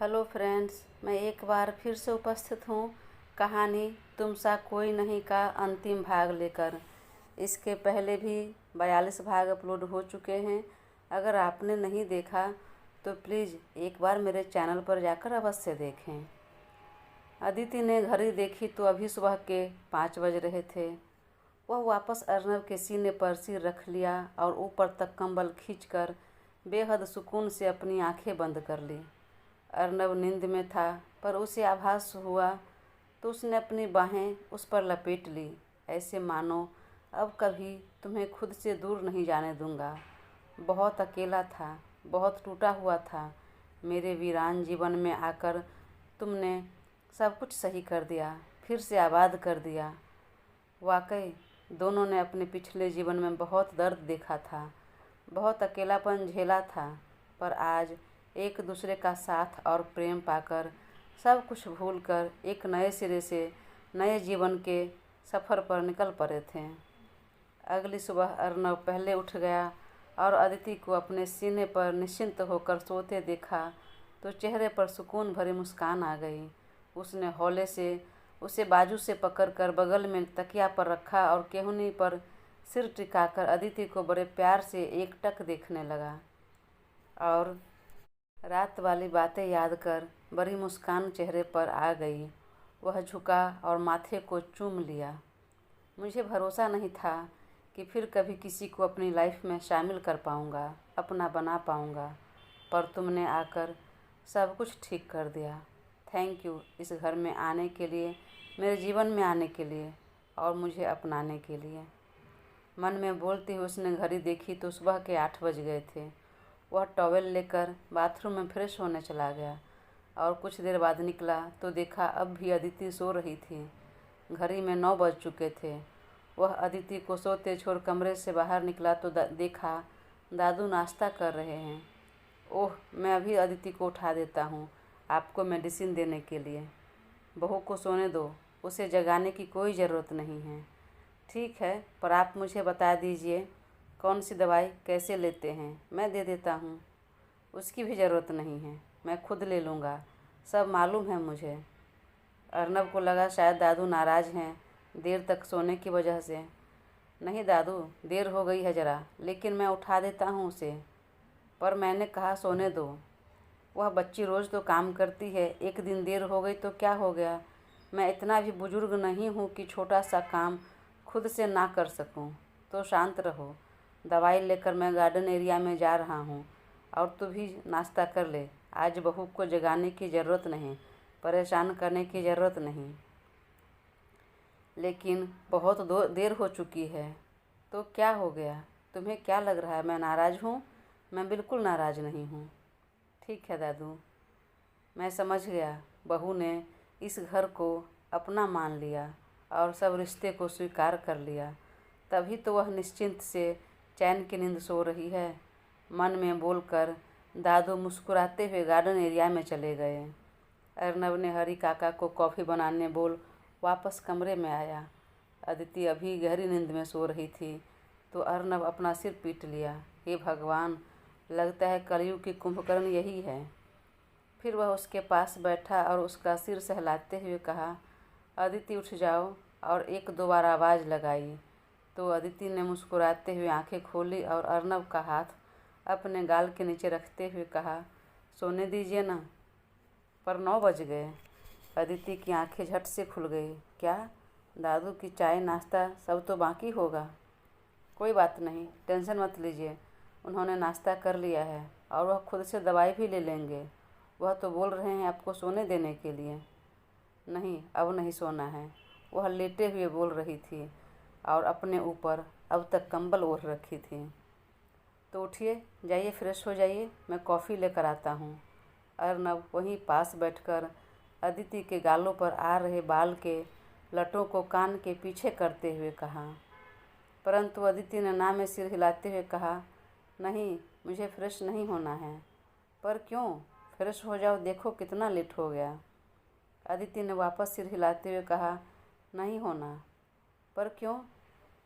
Hello friends, मैं एक बार फिर से उपस्थित हूँ कहानी तुम सा कोई नहीं का अंतिम भाग लेकर। इसके पहले भी 42 भाग अपलोड हो चुके हैं। अगर आपने नहीं देखा तो प्लीज़ एक बार मेरे चैनल पर जाकर अवश्य देखें। अदिति ने घड़ी देखी तो अभी सुबह के 5 बज रहे थे। वह वापस अर्नब के सीने पर सिर रख लिया और ऊपर तक कंबल खींचकर बेहद सुकून से अपनी आंखें बंद कर ली। अर्नब नींद में था, पर उसे आभास हुआ तो उसने अपनी बाहें उस पर लपेट ली, ऐसे मानो अब कभी तुम्हें खुद से दूर नहीं जाने दूंगा। बहुत अकेला था, बहुत टूटा हुआ था। मेरे वीरान जीवन में आकर तुमने सब कुछ सही कर दिया, फिर से आबाद कर दिया। वाकई दोनों ने अपने पिछले जीवन में बहुत दर्द देखा था, बहुत अकेलापन झेला था, पर आज एक दूसरे का साथ और प्रेम पाकर सब कुछ भूलकर एक नए सिरे से नए जीवन के सफ़र पर निकल पड़े थे। अगली सुबह अर्नब पहले उठ गया और अदिति को अपने सीने पर निश्चिंत होकर सोते देखा तो चेहरे पर सुकून भरी मुस्कान आ गई। उसने हौले से उसे बाजू से पकड़कर बगल में तकिया पर रखा और केहूनी पर सिर टिकाकर अदिति को बड़े प्यार से एकटक देखने लगा और रात वाली बातें याद कर बड़ी मुस्कान चेहरे पर आ गई। वह झुका और माथे को चूम लिया। मुझे भरोसा नहीं था कि फिर कभी किसी को अपनी लाइफ में शामिल कर पाऊँगा, अपना बना पाऊँगा, पर तुमने आकर सब कुछ ठीक कर दिया। थैंक यू इस घर में आने के लिए, मेरे जीवन में आने के लिए और मुझे अपनाने के लिए। मन में बोलती हुई उसने घड़ी देखी तो सुबह के 8 बज गए थे। वह टॉवेल लेकर बाथरूम में फ्रेश होने चला गया और कुछ देर बाद निकला तो देखा अब भी अदिति सो रही थी। घड़ी में 9 बज चुके थे। वह अदिति को सोते छोड़ कमरे से बाहर निकला तो देखा दादू नाश्ता कर रहे हैं। ओह, मैं अभी अदिति को उठा देता हूँ आपको मेडिसिन देने के लिए। बहू को सोने दो, उसे जगाने की कोई ज़रूरत नहीं है। ठीक है, पर आप मुझे बता दीजिए कौन सी दवाई कैसे लेते हैं, मैं दे देता हूँ। उसकी भी ज़रूरत नहीं है, मैं खुद ले लूँगा, सब मालूम है मुझे। अर्नब को लगा शायद दादू नाराज़ हैं देर तक सोने की वजह से। नहीं दादू, देर हो गई है ज़रा, लेकिन मैं उठा देता हूँ उसे। पर मैंने कहा सोने दो। वह बच्ची रोज़ तो काम करती है, एक दिन देर हो गई तो क्या हो गया। मैं इतना भी बुजुर्ग नहीं हूँ कि छोटा सा काम खुद से ना कर सकूँ। तो शांत रहो, दवाई लेकर मैं गार्डन एरिया में जा रहा हूँ और तू भी नाश्ता कर ले। आज बहू को जगाने की ज़रूरत नहीं, परेशान करने की ज़रूरत नहीं। लेकिन बहुत देर हो चुकी है। तो क्या हो गया, तुम्हें क्या लग रहा है मैं नाराज़ हूँ? मैं बिल्कुल नाराज़ नहीं हूँ। ठीक है दादू, मैं समझ गया। बहू ने इस घर को अपना मान लिया और सब रिश्ते को स्वीकार कर लिया, तभी तो वह निश्चिंत से चैन की नींद सो रही है। मन में बोलकर दादू मुस्कुराते हुए गार्डन एरिया में चले गए। अर्नब ने हरी काका को कॉफ़ी बनाने बोल वापस कमरे में आया। अदिति अभी गहरी नींद में सो रही थी तो अर्नब अपना सिर पीट लिया। हे भगवान, लगता है कलयुग की कुंभकर्ण यही है। फिर वह उसके पास बैठा और उसका सिर सहलाते हुए कहा, अदिति उठ जाओ, और 1-2 बार आवाज़ लगाई तो अदिति ने मुस्कुराते हुए आंखें खोली और अर्नब का हाथ अपने गाल के नीचे रखते हुए कहा, सोने दीजिए ना। पर 9 बज गए। अदिति की आंखें झट से खुल गई। क्या दादू की चाय नाश्ता सब तो बाकी होगा? कोई बात नहीं, टेंशन मत लीजिए, उन्होंने नाश्ता कर लिया है और वह खुद से दवाई भी ले लेंगे। वह तो बोल रहे हैं आपको सोने देने के लिए। नहीं, अब नहीं सोना है, वह लेटे हुए बोल रही थी और अपने ऊपर अब तक कंबल ओढ़ रखी थी। तो उठिए, जाइए फ्रेश हो जाइए, मैं कॉफ़ी लेकर आता हूँ। अर्नब वहीं पास बैठकर अदिति के गालों पर आ रहे बाल के लटों को कान के पीछे करते हुए कहा। परंतु अदिति ने ना में सिर हिलाते हुए कहा, नहीं, मुझे फ्रेश नहीं होना है। पर क्यों? फ्रेश हो जाओ, देखो कितना लेट हो गया। अदिति ने वापस सिर हिलाते हुए कहा, नहीं होना। पर क्यों?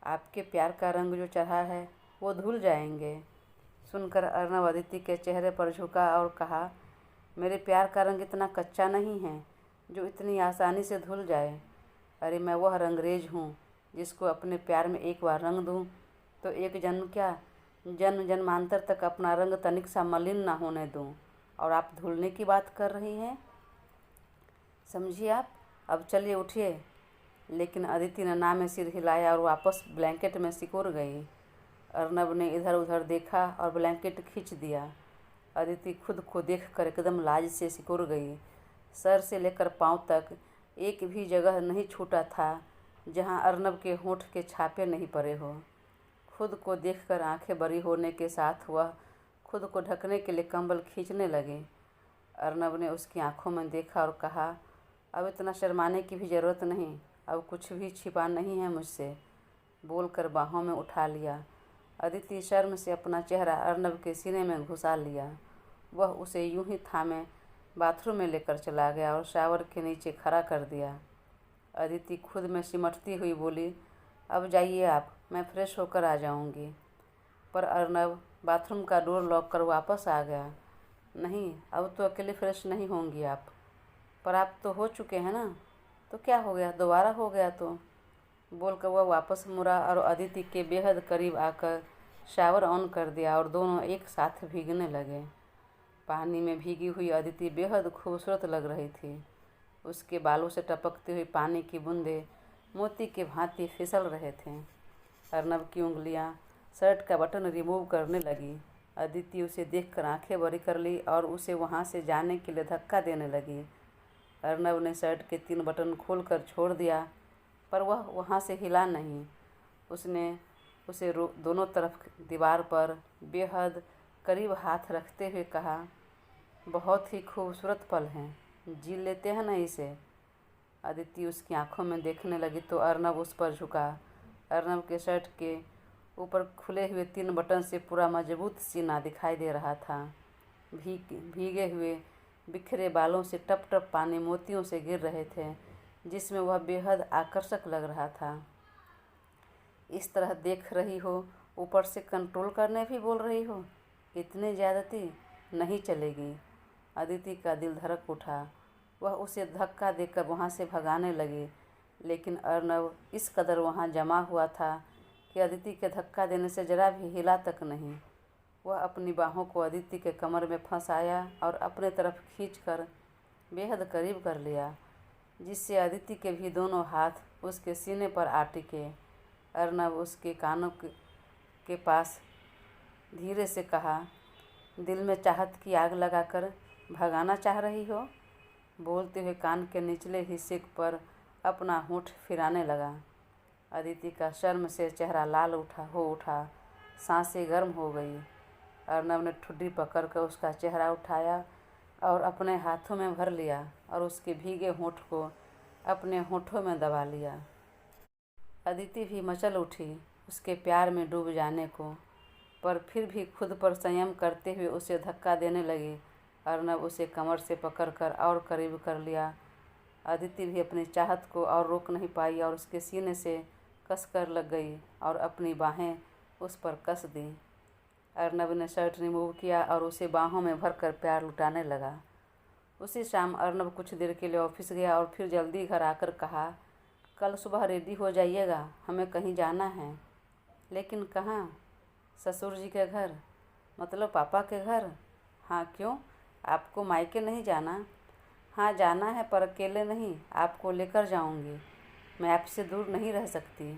आपके प्यार का रंग जो चढ़ा है वो धुल जाएंगे। सुनकर अर्नब अदिति के चेहरे पर झुका और कहा, मेरे प्यार का रंग इतना कच्चा नहीं है जो इतनी आसानी से धुल जाए। अरे मैं वह रंगरेज हूँ जिसको अपने प्यार में एक बार रंग दूँ तो एक जन्म क्या, जन्म जन्मांतर तक अपना रंग तनिक सा मलिन ना होने दूँ। और आप धुलने की बात कर रही हैं, समझिए आप। अब चलिए उठिए। लेकिन अदिति ने ना में सिर हिलाया और वापस ब्लैंकेट में सिकुड़ गई। अर्नब ने इधर उधर देखा और ब्लैंकेट खींच दिया। अदिति खुद को देखकर एकदम लाज से सिकुड़ गई। सर से लेकर पांव तक एक भी जगह नहीं छूटा था जहां अर्नब के होंठ के छापे नहीं पड़े हो। खुद को देखकर आंखें बड़ी होने के साथ वह खुद को ढकने के लिए कंबल खींचने लगे। अर्नब ने उसकी आंखों में देखा और कहा, अब इतना शर्माने की भी ज़रूरत नहीं, अब कुछ भी छिपा नहीं है मुझसे, बोलकर बाहों में उठा लिया। अदिति शर्म से अपना चेहरा अर्नब के सीने में घुसा लिया। वह उसे यूं ही थामे बाथरूम में लेकर चला गया और शावर के नीचे खड़ा कर दिया। अदिति खुद में सिमटती हुई बोली, अब जाइए आप, मैं फ्रेश होकर आ जाऊंगी। पर अर्नब बाथरूम का डोर लॉक कर वापस आ गया। नहीं, अब तो अकेले फ्रेश नहीं होंगी आप। पर आप तो हो चुके हैं ना, तो क्या हो गया, दोबारा हो गया तो, बोलकर वह वापस मुड़ा और अदिति के बेहद करीब आकर शावर ऑन कर दिया और दोनों एक साथ भीगने लगे। पानी में भीगी हुई अदिति बेहद खूबसूरत लग रही थी। उसके बालों से टपकती हुई पानी की बूंदें मोती के भांति फिसल रहे थे। अर्नब की उंगलियां शर्ट का बटन रिमूव करने लगी। अदिति उसे देखकर आंखें बड़ी कर ली और उसे वहां से जाने के लिए धक्का देने लगी। अर्नब ने शर्ट के 3 बटन खोलकर छोड़ दिया, पर वह वहां से हिला नहीं। उसने उसे दोनों तरफ दीवार पर बेहद करीब हाथ रखते हुए कहा, बहुत ही खूबसूरत पल हैं, जी लेते हैं ना इसे। अदिति उसकी आंखों में देखने लगी तो अर्नब उस पर झुका। अर्नब के शर्ट के ऊपर खुले हुए 3 बटन से पूरा मजबूत सीना दिखाई दे रहा था। भीगे हुए बिखरे बालों से टप टप पानी मोतियों से गिर रहे थे, जिसमें वह बेहद आकर्षक लग रहा था। इस तरह देख रही हो, ऊपर से कंट्रोल करने भी बोल रही हो, इतनी ज़्यादती नहीं चलेगी। अदिति का दिल धड़क उठा। वह उसे धक्का देकर वहाँ से भगाने लगी, लेकिन अर्नब इस कदर वहाँ जमा हुआ था कि अदिति के धक्का देने से जरा भी हिला तक नहीं। वह अपनी बाहों को अदिति के कमर में फंसाया और अपने तरफ खींचकर बेहद करीब कर लिया, जिससे अदिति के भी दोनों हाथ उसके सीने पर आ टिके। अर्नब उसके कानों के पास धीरे से कहा, दिल में चाहत की आग लगाकर भगाना चाह रही हो, बोलते हुए कान के निचले हिस्से पर अपना होंठ फिराने लगा। अदिति का शर्म से चेहरा लाल हो उठा, सांसें गर्म हो गई। अर्नब ने ठुड्डी पकड़कर उसका चेहरा उठाया और अपने हाथों में भर लिया और उसके भीगे होंठ को अपने होंठों में दबा लिया। अदिति भी मचल उठी उसके प्यार में डूब जाने को, पर फिर भी खुद पर संयम करते हुए उसे धक्का देने लगी। अर्नब उसे कमर से पकड़कर और करीब कर लिया। अदिति भी अपनी चाहत को और रोक नहीं पाई और उसके सीने से कसकर लग गई और अपनी बाहें उस पर कस दी। अर्नब ने शर्ट रिमूव किया और उसे बाहों में भरकर प्यार लुटाने लगा। उसी शाम अर्नब कुछ देर के लिए ऑफिस गया और फिर जल्दी घर आकर कहा, कल सुबह रेडी हो जाइएगा, हमें कहीं जाना है। लेकिन कहाँ? ससुर जी के घर, मतलब पापा के घर। हाँ, क्यों, आपको मायके नहीं जाना? हाँ जाना है, पर अकेले नहीं, आपको लेकर जाऊंगी। मैं आपसे दूर नहीं रह सकती।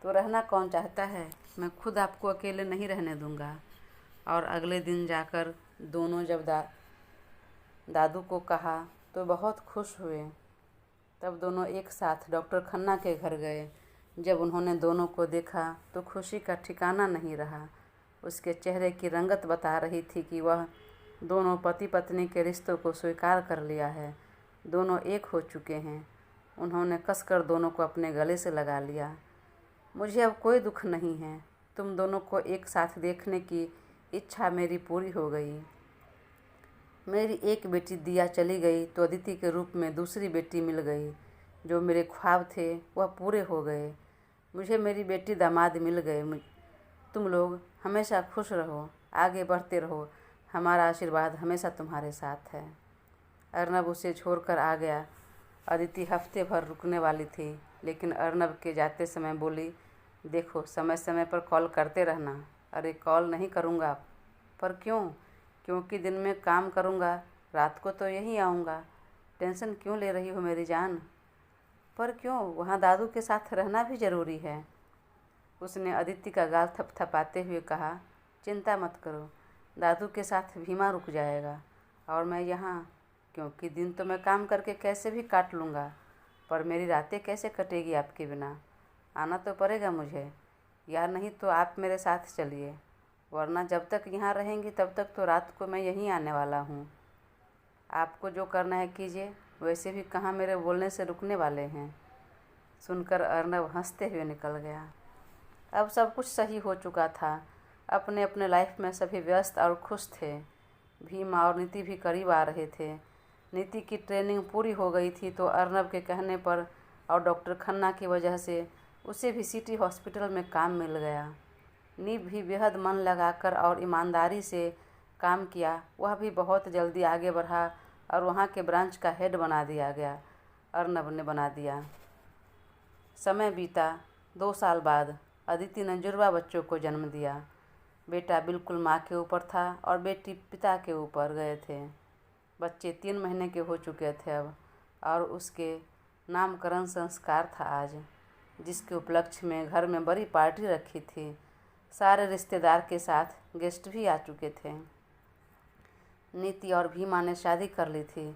तो रहना कौन चाहता है, मैं खुद आपको अकेले नहीं रहने दूंगा। और अगले दिन जाकर दोनों जब दादू को कहा तो बहुत खुश हुए। तब दोनों एक साथ डॉक्टर खन्ना के घर गए। जब उन्होंने दोनों को देखा तो खुशी का ठिकाना नहीं रहा। उसके चेहरे की रंगत बता रही थी कि वह दोनों पति पत्नी के रिश्तों को स्वीकार कर लिया है। दोनों एक हो चुके हैं। उन्होंने कसकर दोनों को अपने गले से लगा लिया। मुझे अब कोई दुख नहीं है, तुम दोनों को एक साथ देखने की इच्छा मेरी पूरी हो गई। मेरी एक बेटी दिया चली गई तो अदिति के रूप में दूसरी बेटी मिल गई। जो मेरे ख्वाब थे वह पूरे हो गए। मुझे मेरी बेटी दामाद मिल गए। तुम लोग हमेशा खुश रहो, आगे बढ़ते रहो, हमारा आशीर्वाद हमेशा तुम्हारे साथ है। अर्नब उसे छोड़कर आ गया। अदिति हफ्ते भर रुकने वाली थी, लेकिन अर्नब के जाते समय बोली, देखो समय समय पर कॉल करते रहना। अरे कॉल नहीं करूँगा। पर क्यों? क्योंकि दिन में काम करूँगा, रात को तो यहीं आऊँगा। टेंशन क्यों ले रही हो मेरी जान? पर क्यों? वहाँ दादू के साथ रहना भी ज़रूरी है। उसने अदिति का गाल थपथपाते हुए कहा, चिंता मत करो, दादू के साथ भीमा रुक जाएगा और मैं यहाँ, क्योंकि दिन तो मैं काम करके कैसे भी काट लूँगा, पर मेरी रातें कैसे कटेगी आपके बिना? आना तो पड़ेगा मुझे, या नहीं तो आप मेरे साथ चलिए, वरना जब तक यहाँ रहेंगी तब तक तो रात को मैं यहीं आने वाला हूँ। आपको जो करना है कीजिए, वैसे भी कहाँ मेरे बोलने से रुकने वाले हैं। सुनकर अर्नब हंसते हुए निकल गया। अब सब कुछ सही हो चुका था। अपने अपने लाइफ में सभी व्यस्त और खुश थे। भीमा और नीति भी करीब आ रहे थे। नीति की ट्रेनिंग पूरी हो गई थी तो अर्नब के कहने पर और डॉक्टर खन्ना की वजह से उसे भी सिटी हॉस्पिटल में काम मिल गया। नीव भी बेहद मन लगाकर और ईमानदारी से काम किया। वह भी बहुत जल्दी आगे बढ़ा और वहाँ के ब्रांच का हेड बना दिया गया। अर्नब ने बना दिया। समय बीता। 2 साल बाद अदिति ने जुड़वा बच्चों को जन्म दिया। बेटा बिल्कुल माँ के ऊपर था और बेटी पिता के ऊपर गए थे। बच्चे 3 महीने के हो चुके थे अब, और उसके नामकरण संस्कार था आज, जिसके उपलक्ष्य में घर में बड़ी पार्टी रखी थी। सारे रिश्तेदार के साथ गेस्ट भी आ चुके थे। नीति और भीमा ने शादी कर ली थी।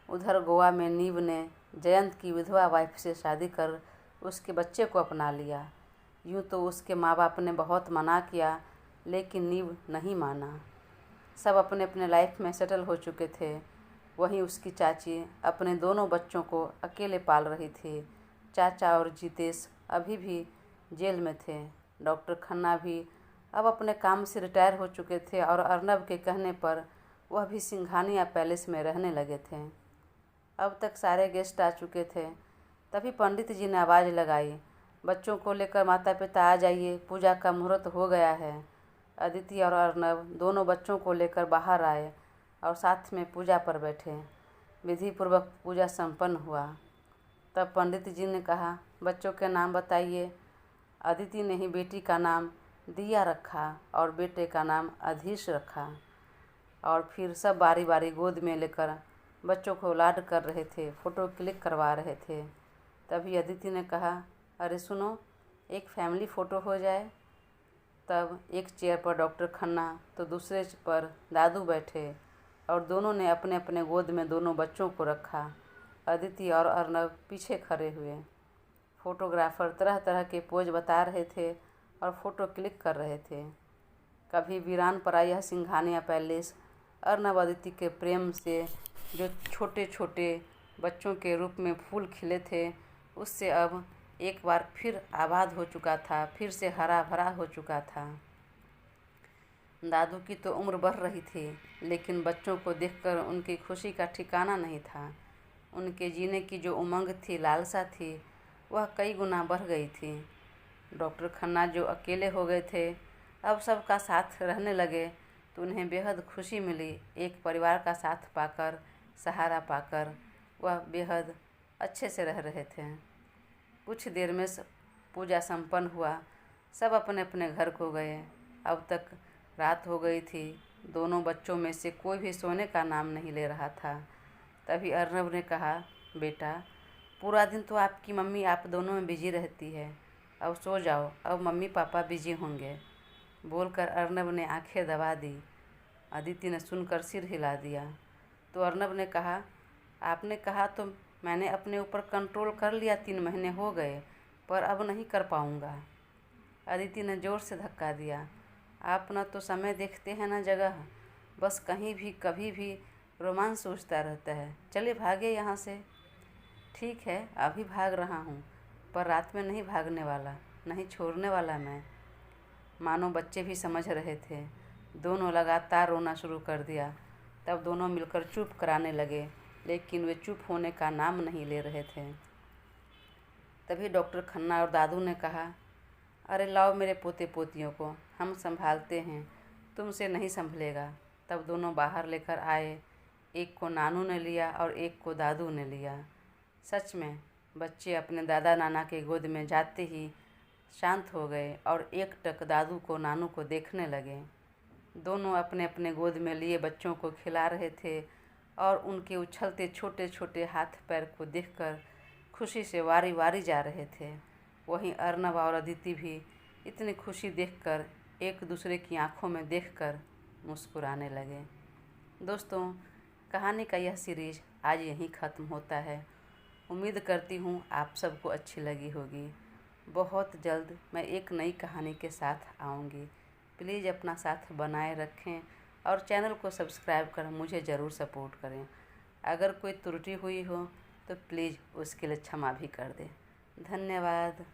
उधर गोवा में नीव ने जयंत की विधवा वाइफ से शादी कर उसके बच्चे को अपना लिया। यूँ तो उसके माँ बाप ने बहुत मना किया, लेकिन नीव नहीं माना। सब अपने अपने लाइफ में सेटल हो चुके थे। वहीं उसकी चाची अपने दोनों बच्चों को अकेले पाल रही थी। चाचा और जितेश अभी भी जेल में थे। डॉक्टर खन्ना भी अब अपने काम से रिटायर हो चुके थे और अर्नब के कहने पर वह भी सिंघानिया पैलेस में रहने लगे थे। अब तक सारे गेस्ट आ चुके थे। तभी पंडित जी ने आवाज़ लगाई, बच्चों को लेकर माता पिता आ जाइए, पूजा का मुहूर्त हो गया है। अदिति और अर्नब दोनों बच्चों को लेकर बाहर आए और साथ में पूजा पर बैठे। विधि पूर्वक पूजा संपन्न हुआ। तब पंडित जी ने कहा, बच्चों के नाम बताइए। अदिति ने ही बेटी का नाम दिया रखा और बेटे का नाम अधीश रखा। और फिर सब बारी बारी गोद में लेकर बच्चों को लाड कर रहे थे, फ़ोटो क्लिक करवा रहे थे। तभी अदिति ने कहा, अरे सुनो, एक फैमिली फ़ोटो हो जाए। तब एक चेयर पर डॉक्टर खन्ना तो दूसरे पर दादू बैठे और दोनों ने अपने अपने गोद में दोनों बच्चों को रखा। अदिति और अर्नब पीछे खड़े हुए। फोटोग्राफर तरह तरह के पोज बता रहे थे और फ़ोटो क्लिक कर रहे थे। कभी वीरान पड़ा यह सिंघानिया पैलेस अर्नब अदिति के प्रेम से जो छोटे छोटे बच्चों के रूप में फूल खिले थे, उससे अब एक बार फिर आबाद हो चुका था, फिर से हरा भरा हो चुका था। दादू की तो उम्र बढ़ रही थी, लेकिन बच्चों को देखकर उनकी खुशी का ठिकाना नहीं था। उनके जीने की जो उमंग थी, लालसा थी, वह कई गुना बढ़ गई थी। डॉक्टर खन्ना जो अकेले हो गए थे, अब सबका साथ रहने लगे तो उन्हें बेहद खुशी मिली। एक परिवार का साथ पाकर, सहारा पाकर वह बेहद अच्छे से रह रहे थे। कुछ देर में पूजा संपन्न हुआ। सब अपने अपने घर को गए। अब तक रात हो गई थी। दोनों बच्चों में से कोई भी सोने का नाम नहीं ले रहा था। तभी अर्नब ने कहा, बेटा पूरा दिन तो आपकी मम्मी आप दोनों में बिजी रहती है, अब सो जाओ, अब मम्मी पापा बिजी होंगे। बोलकर अर्नब ने आंखें दबा दी। अदिति ने सुनकर सिर हिला दिया। तो अर्नब ने कहा, आपने कहा तो मैंने अपने ऊपर कंट्रोल कर लिया, 3 महीने हो गए, पर अब नहीं कर पाऊँगा। अदिति ने ज़ोर से धक्का दिया। आप न तो समय देखते हैं न जगह, बस कहीं भी कभी भी रोमांस सोचता रहता है। चले भागे यहाँ से। ठीक है, अभी भाग रहा हूँ, पर रात में नहीं भागने वाला, नहीं छोड़ने वाला मैं। मानो बच्चे भी समझ रहे थे। दोनों लगातार रोना शुरू कर दिया। तब दोनों मिलकर चुप कराने लगे, लेकिन वे चुप होने का नाम नहीं ले रहे थे। तभी डॉक्टर खन्ना और दादू ने कहा, अरे लाओ मेरे पोते पोतियों को, हम संभालते हैं, तुमसे नहीं संभलेगा। तब दोनों बाहर लेकर आए। एक को नानू ने लिया और एक को दादू ने लिया। सच में बच्चे अपने दादा नाना के गोद में जाते ही शांत हो गए और एकटक दादू को नानू को देखने लगे। दोनों अपने अपने गोद में लिए बच्चों को खिला रहे थे और उनके उछलते छोटे छोटे हाथ पैर को देखकर खुशी से वारी वारी जा रहे थे। वहीं अर्नब और अदिति भी इतनी खुशी देखकर एक दूसरे की आंखों में देखकर मुस्कुराने लगे। दोस्तों, कहानी का यह सीरीज आज यहीं ख़त्म होता है। उम्मीद करती हूँ आप सबको अच्छी लगी होगी। बहुत जल्द मैं एक नई कहानी के साथ आऊँगी। प्लीज़ अपना साथ बनाए रखें और चैनल को सब्सक्राइब कर मुझे ज़रूर सपोर्ट करें। अगर कोई त्रुटि हुई हो तो प्लीज़ उसके लिए क्षमा भी कर दें। धन्यवाद।